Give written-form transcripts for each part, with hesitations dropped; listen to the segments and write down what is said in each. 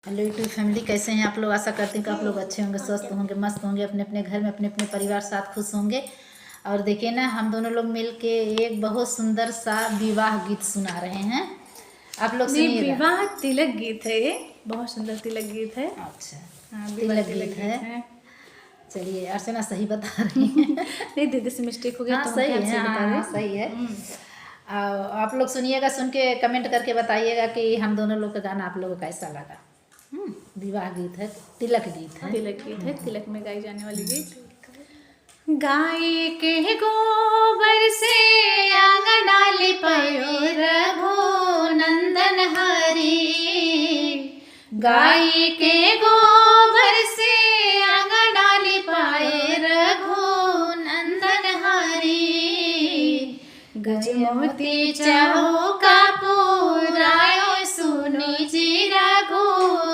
Hello YouTube family, कैसे हैं आप लोग। आशा करती हूँ कि आप लोग अच्छे होंगे, स्वस्थ होंगे, मस्त होंगे, अपने अपने घर में अपने अपने परिवार साथ खुश होंगे। और देखिए ना, हम दोनों लोग मिलके एक बहुत सुंदर सा विवाह गीत सुना रहे हैं। आप लोग सुनिएगा। विवाह तिलक गीत है, ये बहुत सुंदर तिलक गीत है। अच्छा, हाँ, तिलक गीत है। चलिए, अर्चना सही बता रही है। नहीं दीदी से मिस्टेक हो गया। हाँ तो सही है, बता हाँ रहे सही है। आप लोग सुनिएगा, सुन के कमेंट करके बताइएगा कि हम दोनों लोग का गाना आप लोगों को कैसा लगा। विवाह गीत है, तिलक गीत है। तिलक गीत है, तिलक में गाई जाने वाली गीत। गाय के गोबर से आंगना लिपायो रघु नंदन हरी। गाय के गोबर से आंगना लिपाए रघु नंदन हरी। गजमोती चौका पुरायो सुनी जी रघु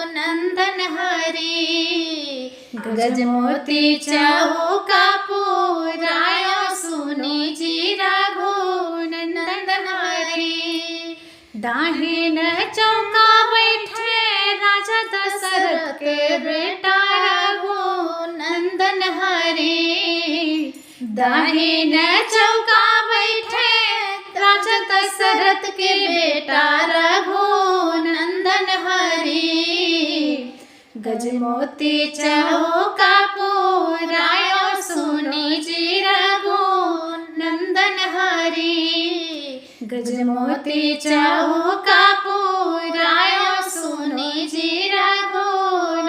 नंदन हरी। गजमोती चौका पुरायो सुनी जी रघु नंदन हरी। दाहिन चौका बैठे राजा दशरथ के बेटा रघु नंदन हरी। दाहिन चौका बैठे राजा दशरथ के बेटा रघु नंदन हरी। गजमोती चौका पुरायो सुनी जी रघु नंदन हरी। गजमोती चौका पुरायो सुनी जी रघु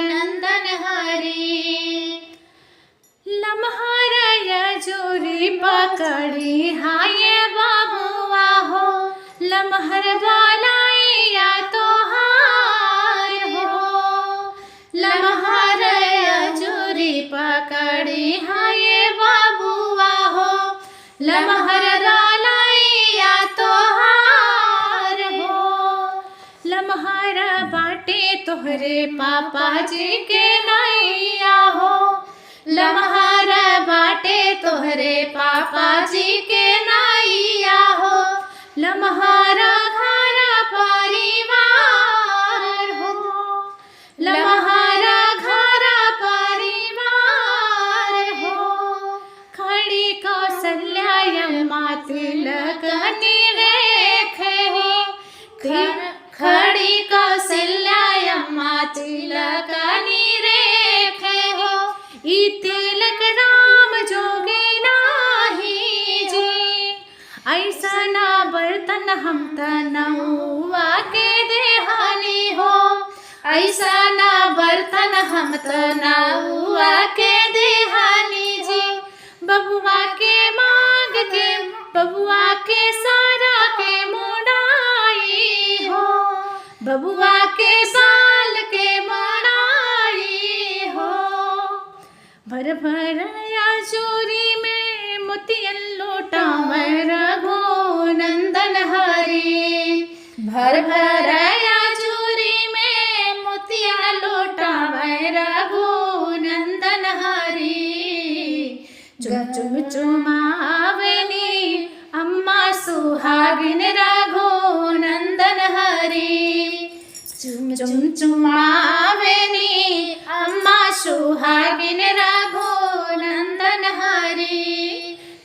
नंदन हरी। लम्हर यजूरी पकड़ी हाय बाबुआ हो। लम्हर वालाइया तोहार हो। लम्हर यजूरी पकड़ी हाय बाबुआ हो। लम्हर वालाइया तोहार हो। लम्हर बाटे तोहरे पापा जी के नैया हो। लम्हर बाटे तोहरे पापा जी के नैया हो। लम्हर घर परिवार हो। लम्हर घर परिवार हो। खड़ी कौशल्या तिलक निरेखे हो। खड़ी कौशल्या तिलक निरेखे हो। ई तिलक राम जोगी नाही जी। ऐसा ना बर्तन हम तनहुआ के देहानी हो। ऐसा ना बर्तन हम तनहुआ के देहानी जी। बबुआ के मांग के बबुआ के सारा के मुड़ाई हो। बबुआ के साल के मुड़ाई हो। भर भर याजूरी में मोतियन लोटा में रघु नंदन हरी। भर भर याजूरी में मोतिया लोटा में रघु नंदन हरी। चुम चुम चुमावनी अम्मा सुहागिन रघु नंदन हरी। चुम चुम चुमावनी अम्मा सुहागिन रघु नंदन हरी।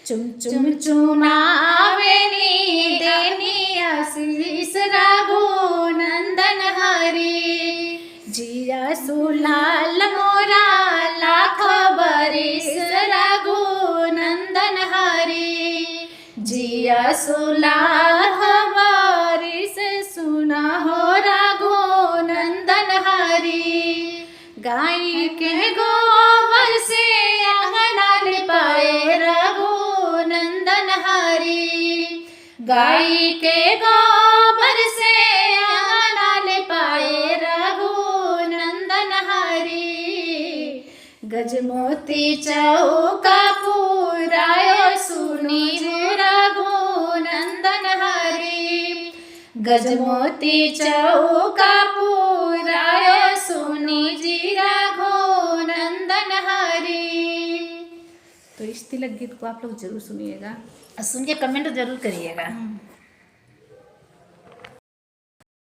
चुम चुम चुमावनी देनी आशीष रघु नंदन हरी। जिया सुलाल मोरा लाख बरिस रघु नंदन हरी। जिया सुलाल बरिस सुना हो रघु नंदन हरी। गाय के गोबर से आंगना लिपाए रघु नंदन हरी। गाय के गोबर से आंगना लिपाए रघु नंदन हरी। गजमोती चौका पुरायो सुनी जी रघु नंदन हरी। गजमोती चौका पुरायो सुनी जी रघु नंदन हरी। तो इस तिलक गीत को आप लोग जरूर सुनिएगा और सुन के कमेंट जरूर करिएगा।